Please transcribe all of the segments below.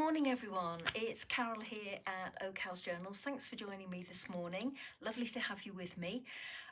morning everyone, it's Carol here at Oak House Journals. Thanks for joining me this morning. Lovely to have you with me.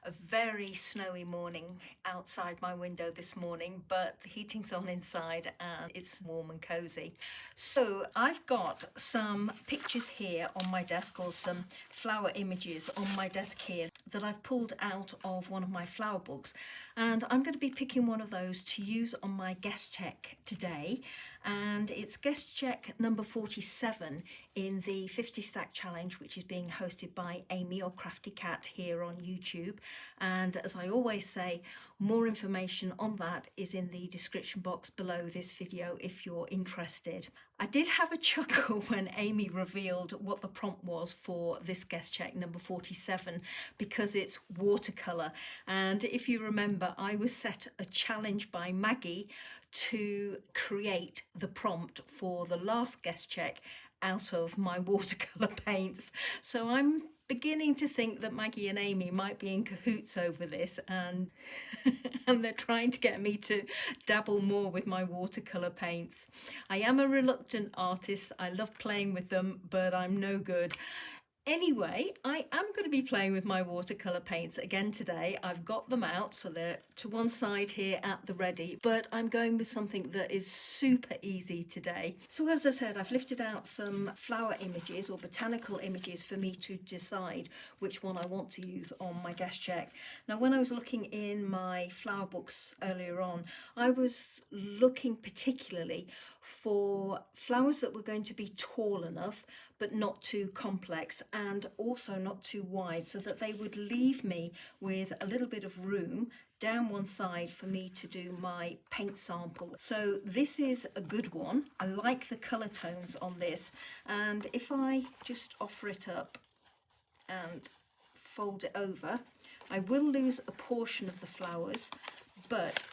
A very snowy morning outside my window this morning, but the heating's on inside and it's warm and cozy. So I've got some pictures here on my desk, or some flower images on my desk here that I've pulled out of one of my flower books, and I'm going to be picking one of those to use on my guest check today. And it's guest check number 47 in the 50 stack challenge, which is being hosted by Amy or Crafty Cat here on YouTube. And as I always say, more information on that is in the description box below this video if you're interested. I did have a chuckle when Amy revealed what the prompt was for this guest check number 47, because it's watercolour. And if you remember, I was set a challenge by Maggie to create the prompt for the last guest check out of my watercolour paints. So I'm beginning to think that Maggie and Amy might be in cahoots over this, and and they're trying to get me to dabble more with my watercolour paints. I am a reluctant artist. I love playing with them, but I'm no good. Anyway, I am going to be playing with my watercolour paints again today. I've got them out, so they're to one side here at the ready, but I'm going with something that is super easy today. So as I said, I've lifted out some flower images or botanical images for me to decide which one I want to use on my guest check. Now, when I was looking in my flower books earlier on, I was looking particularly for flowers that were going to be tall enough but not too complex, and also not too wide, so that they would leave me with a little bit of room down one side for me to do my paint sample. So this is a good one. I like the colour tones on this, and if I just offer it up and fold it over, I will lose a portion of the flowers, but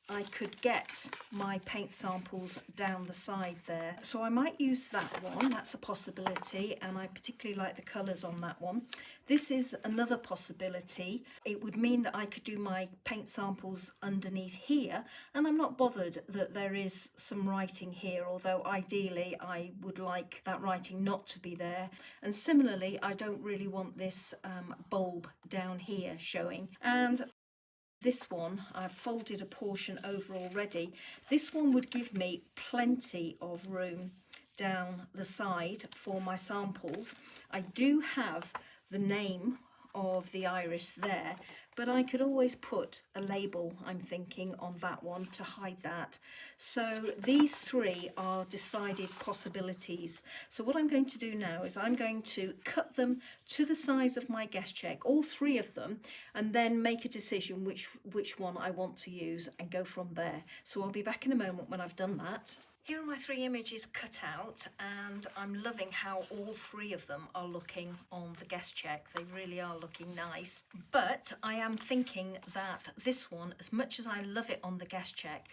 I could get my paint samples down the side there. So I might use that one, that's a possibility, and I particularly like the colours on that one. This is another possibility. It would mean that I could do my paint samples underneath here, and I'm not bothered that there is some writing here, although ideally I would like that writing not to be there. And similarly, I don't really want this bulb down here showing. And this one, I've folded a portion over already. This one would give me plenty of room down the side for my samples. I do have the name of the iris there, but I could always put a label, I'm thinking, on that one to hide that. So these three are decided possibilities. So what I'm going to do now is I'm going to cut them to the size of my guest check, all three of them, and then make a decision which one I want to use and go from there. So I'll be back in a moment when I've done that. Here are my three images cut out, and I'm loving how all three of them are looking on the guest check. They really are looking nice. But I am thinking that this one, as much as I love it on the guest check,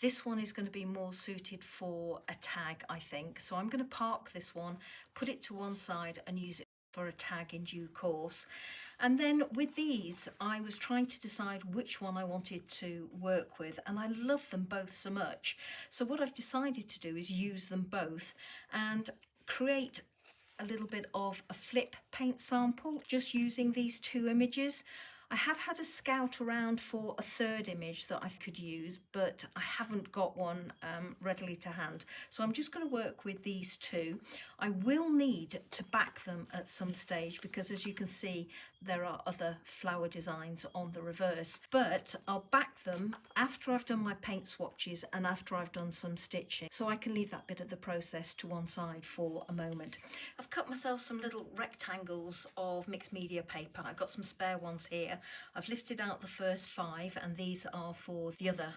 this one is going to be more suited for a tag, I think. So I'm going to park this one, put it to one side and use it for a tag in due course. And then with these, I was trying to decide which one I wanted to work with, and I love them both so much. So what I've decided to do is use them both and create a little bit of a flip paint sample just using these two images. I have had a scout around for a third image that I could use, but I haven't got one readily to hand. So I'm just going to work with these two. I will need to back them at some stage because, as you can see, there are other flower designs on the reverse. But I'll back them after I've done my paint swatches and after I've done some stitching. So I can leave that bit of the process to one side for a moment. I've cut myself some little rectangles of mixed media paper. I've got some spare ones here. I've lifted out the first 5, and these are for the other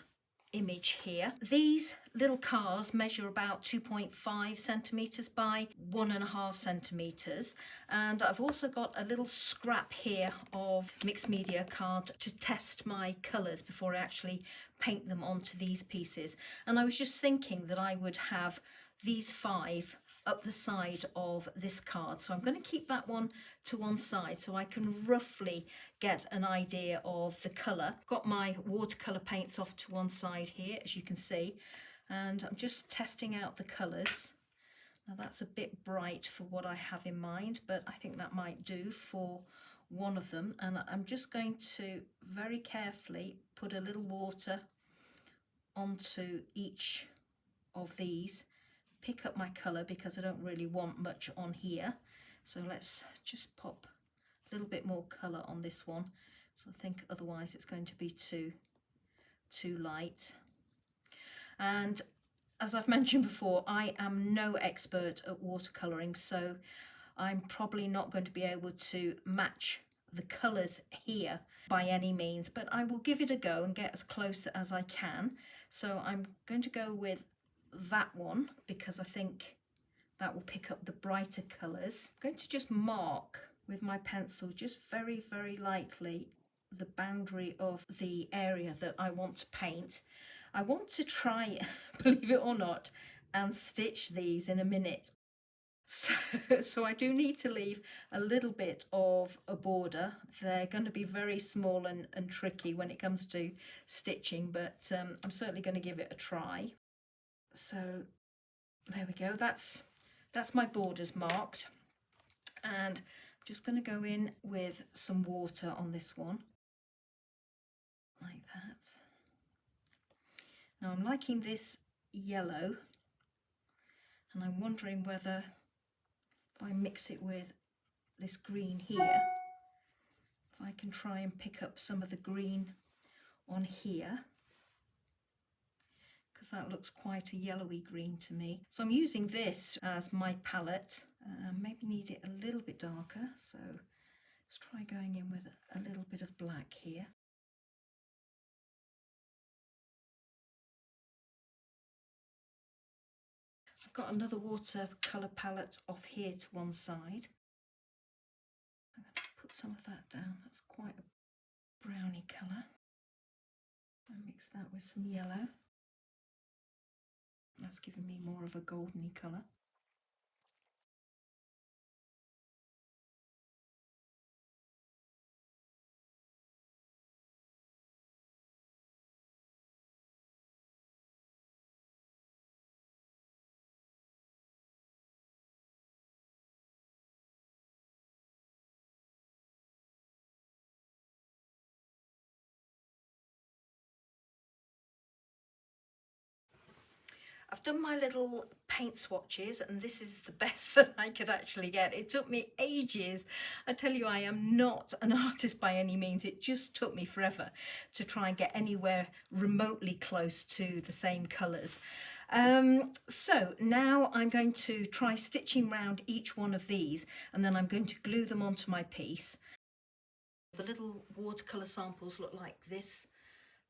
image here. These little cars measure about 2.5 centimetres by 1.5 centimetres, and I've also got a little scrap here of mixed media card to test my colours before I actually paint them onto these pieces. And I was just thinking that I would have these 5 up the side of this card, so I'm going to keep that one to one side so I can roughly get an idea of the colour. Got my watercolour paints off to one side here, as you can see, and I'm just testing out the colours Now that's a bit bright for what I have in mind, but I think that might do for one of them. And I'm just going to very carefully put a little water onto each of these, pick up my colour because I don't really want much on here. So let's just pop a little bit more colour on this one. So I think otherwise it's going to be too light. And as I've mentioned before, I am no expert at watercolouring, so I'm probably not going to be able to match the colours here by any means, but I will give it a go and get as close as I can. So I'm going to go with that one because I think that will pick up the brighter colours. I'm going to just mark with my pencil just very, very lightly the boundary of the area that I want to paint. I want to try, believe it or not, and stitch these in a minute. So I do need to leave a little bit of a border. They're going to be very small and tricky when it comes to stitching, but I'm certainly going to give it a try. So there we go, that's my borders marked, and I'm just going to go in with some water on this one, like that. Now I'm liking this yellow, and I'm wondering whether if I mix it with this green here, if I can try and pick up some of the green on here, because that looks quite a yellowy green to me. So I'm using this as my palette. Maybe need it a little bit darker, so let's try going in with a little bit of black here. I've got another watercolour palette off here to one side. I'm going to put some of that down. That's quite a browny colour. And mix that with some yellow. That's giving me more of a goldeny colour. I've done my little paint swatches, and this is the best that I could actually get. It took me ages. I tell you, I am not an artist by any means. It just took me forever to try and get anywhere remotely close to the same colours. So now I'm going to try stitching round each one of these, and then I'm going to glue them onto my piece. The little watercolour samples look like this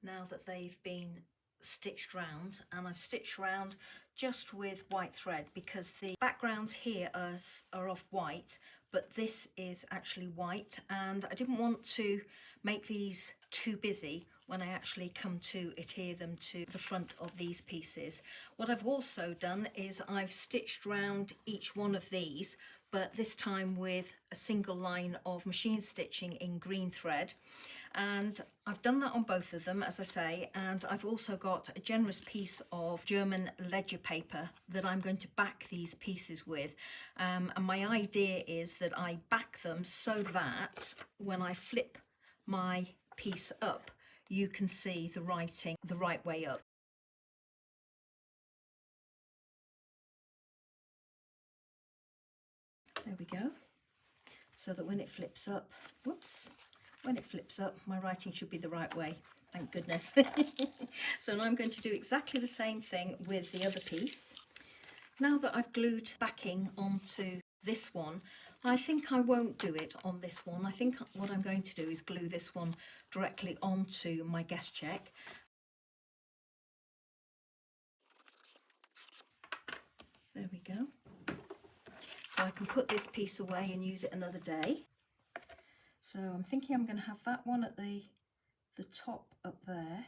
now that they've been stitched round, and I've stitched round just with white thread because the backgrounds here are off white, but this is actually white, and I didn't want to make these too busy when I actually come to adhere them to the front of these pieces. What I've also done is I've stitched round each one of these, but this time with a single line of machine stitching in green thread. And I've done that on both of them, as I say, and I've also got a generous piece of German ledger paper that I'm going to back these pieces with. And my idea is that I back them so that when I flip my piece up, you can see the writing the right way up. There we go. So that when it flips up, whoops, when it flips up, my writing should be the right way, thank goodness. So now I'm going to do exactly the same thing with the other piece. Now that I've glued backing onto this one, I think I won't do it on this one. I think what I'm going to do is glue this one directly onto my guest check. There we go. So I can put this piece away and use it another day. So I'm thinking I'm going to have that one at the top up there,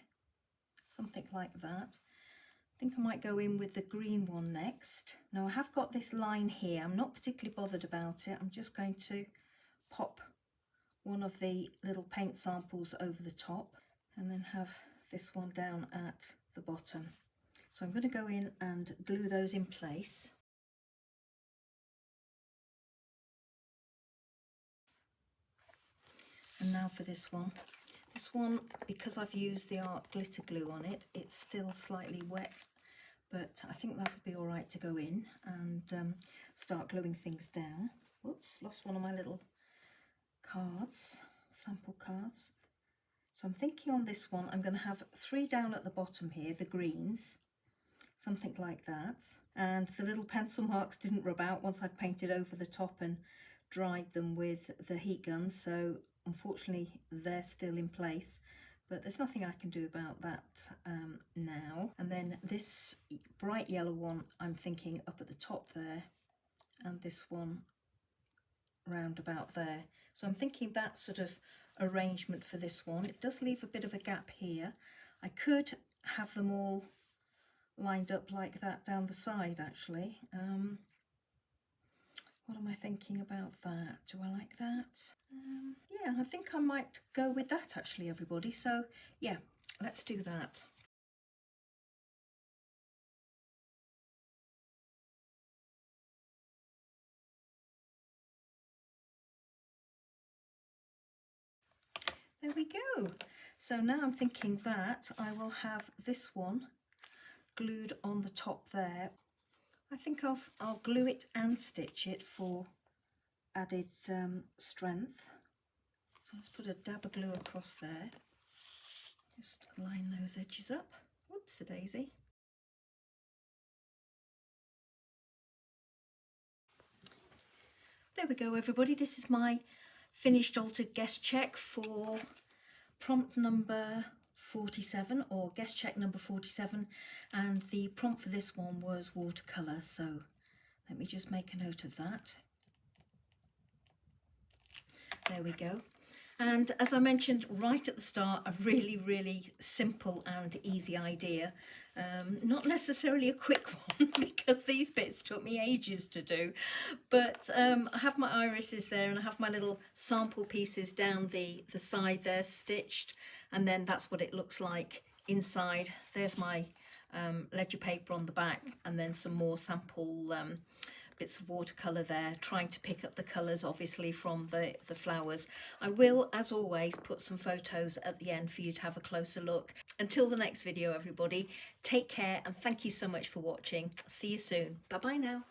something like that. I think I might go in with the green one next. Now I have got this line here. I'm not particularly bothered about it. I'm just going to pop one of the little paint samples over the top and then have this one down at the bottom. So I'm going to go in and glue those in place. And now for this one. This one, because I've used the art glitter glue on it, it's still slightly wet, but I think that'll be all right to go in and start gluing things down. Whoops, lost one of my little cards, sample cards. So I'm thinking on this one, I'm going to have 3 down at the bottom here, the greens, something like that. And the little pencil marks didn't rub out once I'd painted over the top and dried them with the heat gun, so unfortunately they're still in place, but there's nothing I can do about that now. And then this bright yellow one I'm thinking up at the top there, and this one round about there. So I'm thinking that sort of arrangement for this one. It does leave a bit of a gap here. I could have them all lined up like that down the side actually. What am I thinking about that? Do I like that? Yeah, I think I might go with that actually, everybody. So yeah, let's do that. There we go. So now I'm thinking that I will have this one glued on the top there. I think I'll glue it and stitch it for added strength. So let's put a dab of glue across there. Just line those edges up. Whoops-a-daisy. There we go, everybody. This is my finished altered guest check for prompt number 47, or guest check number 47, and the prompt for this one was watercolour, so let me just make a note of that. There we go. And as I mentioned right at the start, a really simple and easy idea. Not necessarily a quick one because these bits took me ages to do, but I have my irises there and I have my little sample pieces down the side there stitched, and then that's what it looks like inside. There's my ledger paper on the back, and then some more sample bits of watercolour there, trying to pick up the colours obviously from the flowers. I will, as always, put some photos at the end for you to have a closer look. Until the next video, everybody, take care and thank you so much for watching. See you soon. Bye bye now.